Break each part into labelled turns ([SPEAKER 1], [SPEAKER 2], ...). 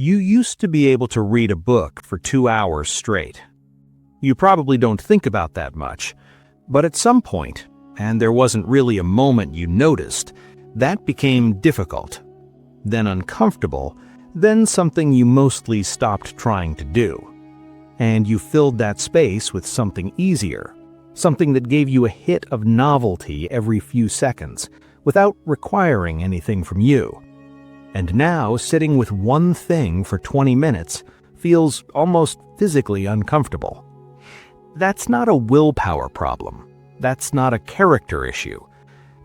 [SPEAKER 1] You used to be able to read a book for 2 hours straight. You probably don't think about that much, but at some point, and there wasn't really a moment you noticed, that became difficult, then uncomfortable, then something you mostly stopped trying to do. And you filled that space with something easier, something that gave you a hit of novelty every few seconds, without requiring anything from you. And now, sitting with one thing for 20 minutes feels almost physically uncomfortable. That's not a willpower problem. That's not a character issue.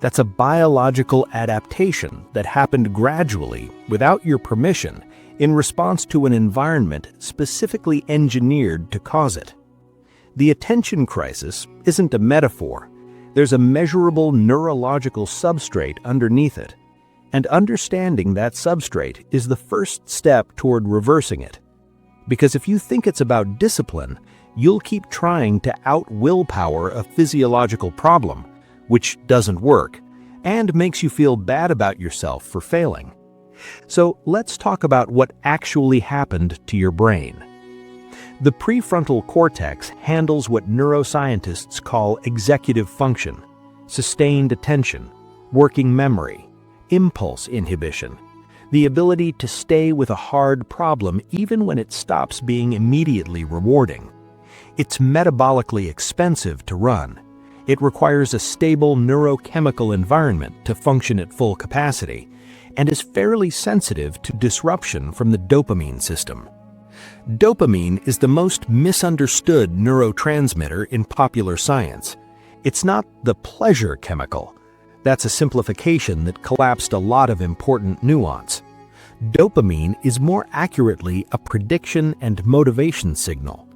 [SPEAKER 1] That's a biological adaptation that happened gradually, without your permission, in response to an environment specifically engineered to cause it. The attention crisis isn't a metaphor. There's a measurable neurological substrate underneath it. And understanding that substrate is the first step toward reversing it. Because if you think it's about discipline, you'll keep trying to out-willpower a physiological problem, which doesn't work, and makes you feel bad about yourself for failing. So let's talk about what actually happened to your brain. The prefrontal cortex handles what neuroscientists call executive function, sustained attention, working memory, impulse inhibition, the ability to stay with a hard problem even when it stops being immediately rewarding. It's metabolically expensive to run. It requires a stable neurochemical environment to function at full capacity, and is fairly sensitive to disruption from the dopamine system. Dopamine is the most misunderstood neurotransmitter in popular science. It's not the pleasure chemical. That's a simplification that collapsed a lot of important nuance. Dopamine is more accurately a prediction and motivation signal.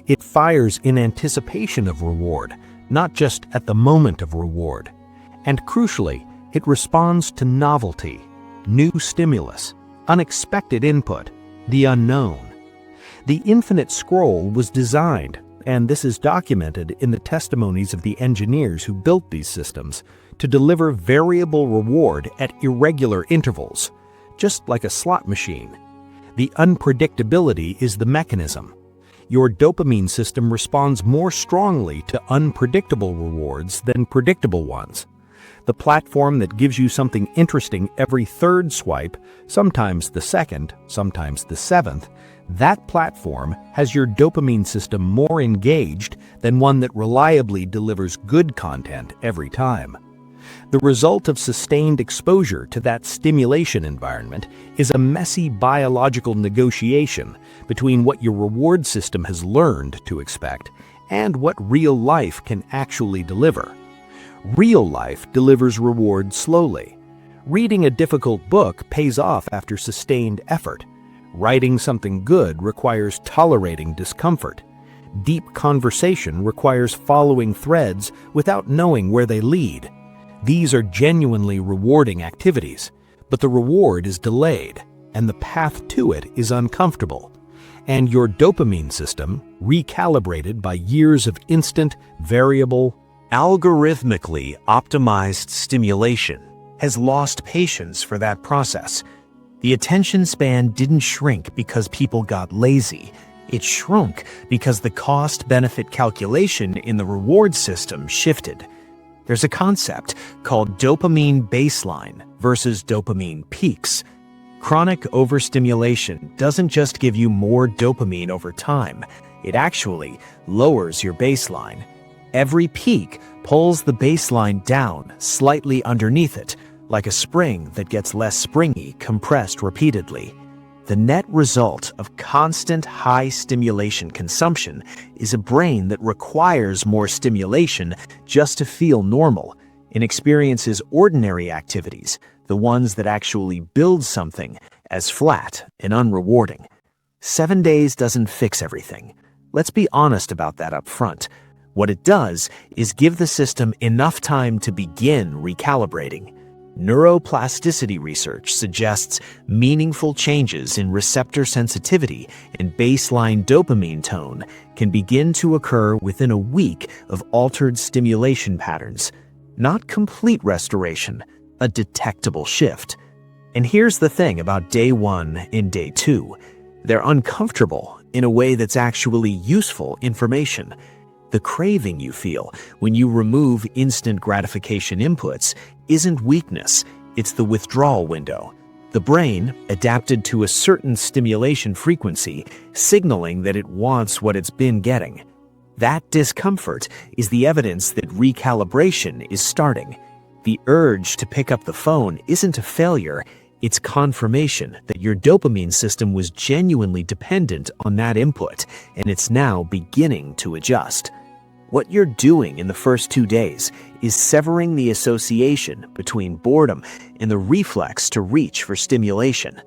[SPEAKER 1] It fires in anticipation of reward, not just at the moment of reward. And crucially, it responds to novelty, new stimulus, unexpected input, the unknown. The infinite scroll was designed, and this is documented in the testimonies of the engineers who built these systems, to deliver variable reward at irregular intervals, just like a slot machine. The unpredictability is the mechanism. Your dopamine system responds more strongly to unpredictable rewards than predictable ones. The platform that gives you something interesting every third swipe, sometimes the second, sometimes the seventh, that platform has your dopamine system more engaged than one that reliably delivers good content every time. The result of sustained exposure to that stimulation environment is a messy biological negotiation between what your reward system has learned to expect and what real life can actually deliver. Real life delivers reward slowly. Reading a difficult book pays off after sustained effort. Writing something good requires tolerating discomfort. Deep conversation requires following threads without knowing where they lead. These are genuinely rewarding activities, but the reward is delayed, and the path to it is uncomfortable. And your dopamine system, recalibrated by years of instant, variable, algorithmically optimized stimulation, has lost patience for that process. The attention span didn't shrink because people got lazy. It shrunk because the cost-benefit calculation in the reward system shifted. There's a concept called dopamine baseline versus dopamine peaks. Chronic overstimulation doesn't just give you more dopamine over time, it actually lowers your baseline. Every peak pulls the baseline down slightly underneath it, like a spring that gets less springy compressed repeatedly. The net result of constant high stimulation consumption is a brain that requires more stimulation just to feel normal and experiences ordinary activities, the ones that actually build something, as flat and unrewarding. 7 days doesn't fix everything. Let's be honest about that up front. What it does is give the system enough time to begin recalibrating. Neuroplasticity research suggests meaningful changes in receptor sensitivity and baseline dopamine tone can begin to occur within a week of altered stimulation patterns. Not complete restoration, a detectable shift.
[SPEAKER 2] And here's the thing about day 1 and day 2. They're uncomfortable in a way that's actually useful information. The craving you feel when you remove instant gratification inputs isn't weakness, it's the withdrawal window. The brain adapted to a certain stimulation frequency, signaling that it wants what it's been getting. That discomfort is the evidence that recalibration is starting. The urge to pick up the phone isn't a failure, it's confirmation that your dopamine system was genuinely dependent on that input, and it's now beginning to adjust. What you're doing in the first 2 days is severing the association between boredom and the reflex to reach for stimulation.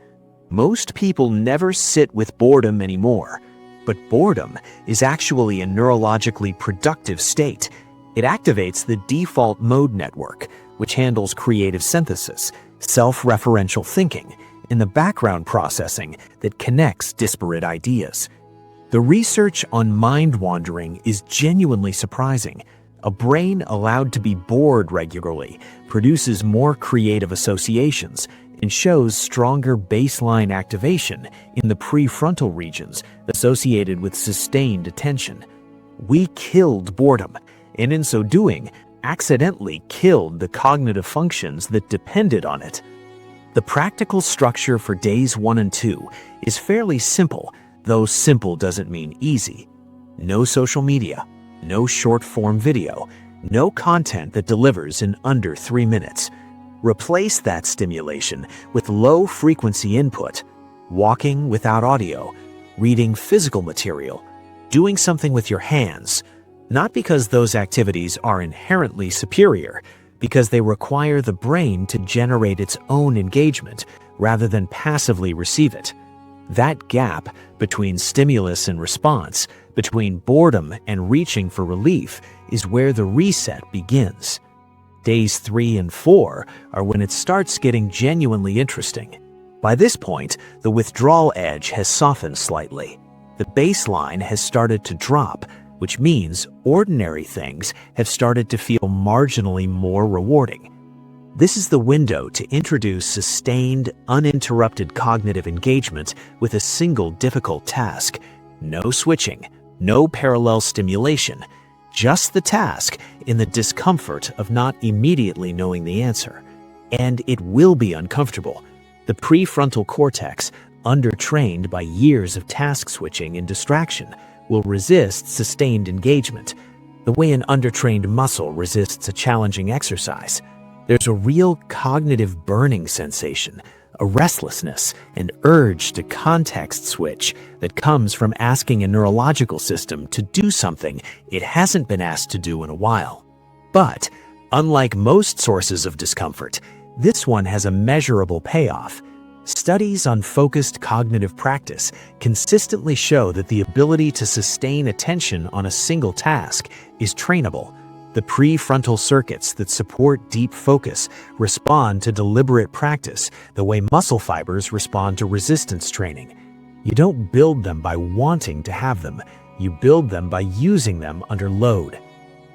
[SPEAKER 2] Most people never sit with boredom anymore, but boredom is actually a neurologically productive state. It activates the default mode network, which handles creative synthesis, self-referential thinking, and the background processing that connects disparate ideas. The research on mind wandering is genuinely surprising. A brain allowed to be bored regularly produces more creative associations and shows stronger baseline activation in the prefrontal regions associated with sustained attention. We killed boredom, and in so doing, accidentally killed the cognitive functions that depended on it. The practical structure for days 1 and 2 is fairly simple, though simple doesn't mean easy. No social media, no short-form video, no content that delivers in under 3 minutes. Replace that stimulation with low-frequency input, walking without audio, reading physical material, doing something with your hands, not because those activities are inherently superior, because they require the brain to generate its own engagement rather than passively receive it. That gap between stimulus and response, between boredom and reaching for relief, is where the reset begins. Days 3 and 4 are when it starts getting genuinely interesting. By this point, the withdrawal edge has softened slightly. The baseline has started to drop, which means ordinary things have started to feel marginally more rewarding. This is the window to introduce sustained, uninterrupted cognitive engagement with a single difficult task. No switching, no parallel stimulation, just the task in the discomfort of not immediately knowing the answer. And it will be uncomfortable. The prefrontal cortex, undertrained by years of task switching and distraction, will resist sustained engagement, the way an undertrained muscle resists a challenging exercise. There's a real cognitive burning sensation, a restlessness, an urge to context switch that comes from asking a neurological system to do something it hasn't been asked to do in a while. But, unlike most sources of discomfort, this one has a measurable payoff. Studies on focused cognitive practice consistently show that the ability to sustain attention on a single task is trainable. The prefrontal circuits that support deep focus respond to deliberate practice the way muscle fibers respond to resistance training. You don't build them by wanting to have them, you build them by using them under load.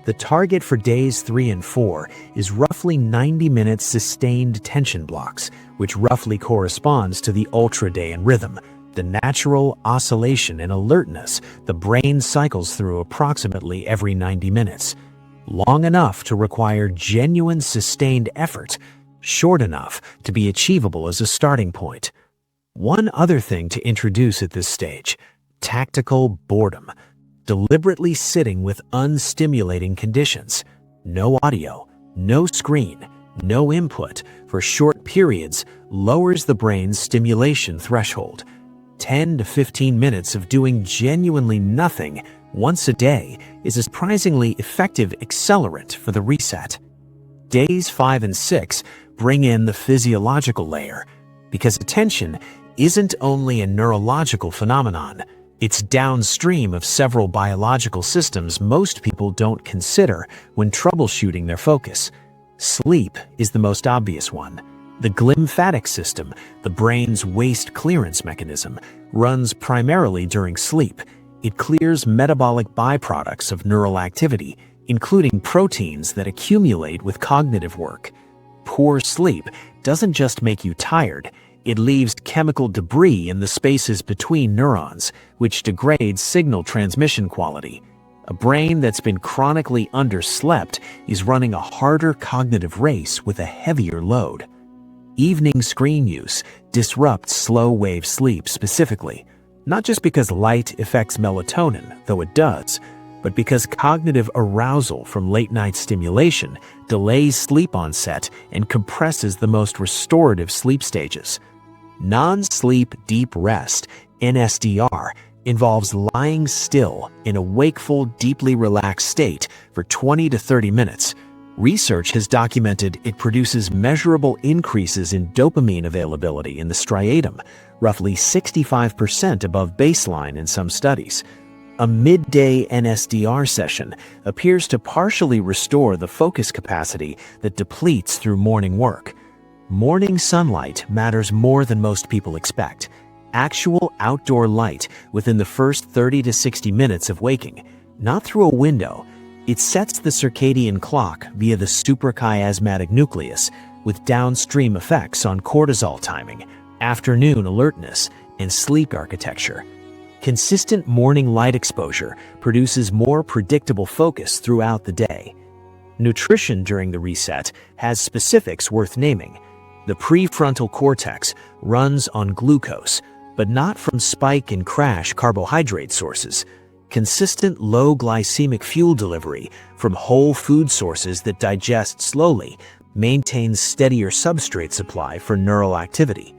[SPEAKER 2] The target for days 3 and 4 is roughly 90-minute sustained attention blocks, which roughly corresponds to the ultra-day and rhythm, the natural oscillation and alertness the brain cycles through approximately every 90 minutes. Long enough to require genuine sustained effort, short enough to be achievable as a starting point. One other thing to introduce at this stage: tactical boredom. Deliberately sitting with unstimulating conditions. No audio, no screen, no input for short periods lowers the brain's stimulation threshold. 10 to 15 minutes of doing genuinely nothing once a day is a surprisingly effective accelerant for the reset. Days 5 and 6 bring in the physiological layer, because attention isn't only a neurological phenomenon. It's downstream of several biological systems most people don't consider when troubleshooting their focus. Sleep is the most obvious one. The glymphatic system, the brain's waste clearance mechanism, runs primarily during sleep. It clears metabolic byproducts of neural activity, including proteins that accumulate with cognitive work. Poor sleep doesn't just make you tired, it leaves chemical debris in the spaces between neurons, which degrades signal transmission quality. A brain that's been chronically underslept is running a harder cognitive race with a heavier load. Evening screen use disrupts slow-wave sleep specifically, not just because light affects melatonin, though it does, but because cognitive arousal from late-night stimulation delays sleep onset and compresses the most restorative sleep stages. Non-sleep deep rest, NSDR, involves lying still in a wakeful, deeply relaxed state for 20 to 30 minutes. Research has documented it produces measurable increases in dopamine availability in the striatum, roughly 65% above baseline in some studies. A midday NSDR session appears to partially restore the focus capacity that depletes through morning work. Morning sunlight matters more than most people expect. Actual outdoor light within the first 30 to 60 minutes of waking, not through a window. It sets the circadian clock via the suprachiasmatic nucleus, with downstream effects on cortisol timing, afternoon alertness, and sleep architecture. Consistent morning light exposure produces more predictable focus throughout the day. Nutrition during the reset has specifics worth naming. The prefrontal cortex runs on glucose, but not from spike and crash carbohydrate sources. Consistent low glycemic fuel delivery from whole food sources that digest slowly maintains steadier substrate supply for neural activity.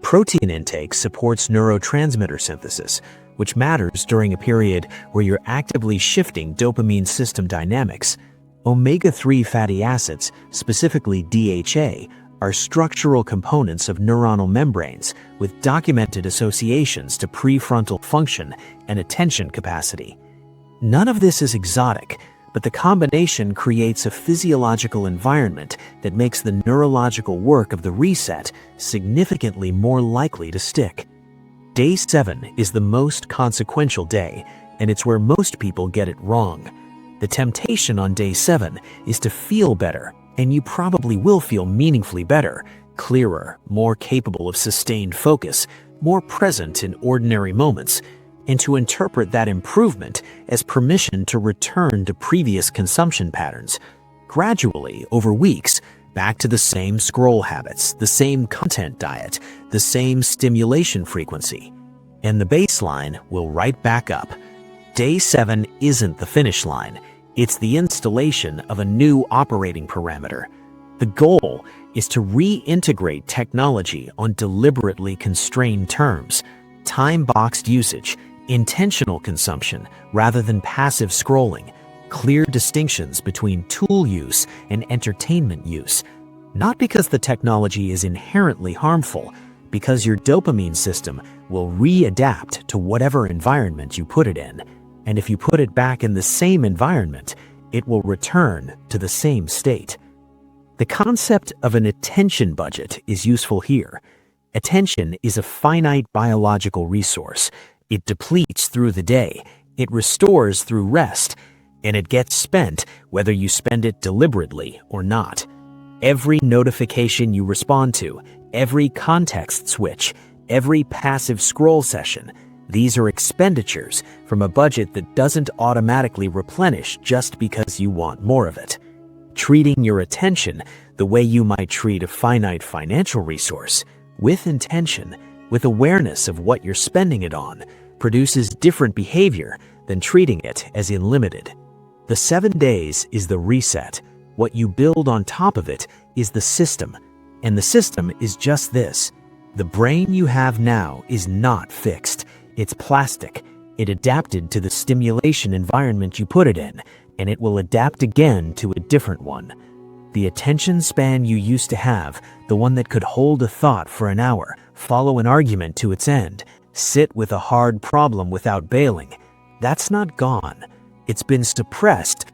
[SPEAKER 2] Protein intake supports neurotransmitter synthesis, which matters during a period where you're actively shifting dopamine system dynamics. Omega-3 fatty acids, specifically DHA, are structural components of neuronal membranes with documented associations to prefrontal function and attention capacity. None of this is exotic, but the combination creates a physiological environment that makes the neurological work of the reset significantly more likely to stick. Day 7 is the most consequential day, and it's where most people get it wrong. The temptation on day 7 is to feel better, and you probably will feel meaningfully better, clearer, more capable of sustained focus, more present in ordinary moments, and to interpret that improvement as permission to return to previous consumption patterns. Gradually, over weeks, back to the same scroll habits, the same content diet, the same stimulation frequency. And the baseline will right back up. Day 7 isn't the finish line. It's the installation of a new operating parameter. The goal is to reintegrate technology on deliberately constrained terms, time-boxed usage, intentional consumption rather than passive scrolling, clear distinctions between tool use and entertainment use. Not because the technology is inherently harmful, because your dopamine system will readapt to whatever environment you put it in. And if you put it back in the same environment, it will return to the same state. The concept of an attention budget is useful here. Attention is a finite biological resource. It depletes through the day, it restores through rest, and it gets spent whether you spend it deliberately or not. Every notification you respond to, every context switch, every passive scroll session, these are expenditures from a budget that doesn't automatically replenish just because you want more of it. Treating your attention the way you might treat a finite financial resource, with intention, with awareness of what you're spending it on, produces different behavior than treating it as unlimited. The 7 days is the reset. What you build on top of it is the system. And the system is just this. The brain you have now is not fixed. It's plastic. It adapted to the stimulation environment you put it in, and it will adapt again to a different one. The attention span you used to have, the one that could hold a thought for an hour, follow an argument to its end, sit with a hard problem without bailing, that's not gone. It's been suppressed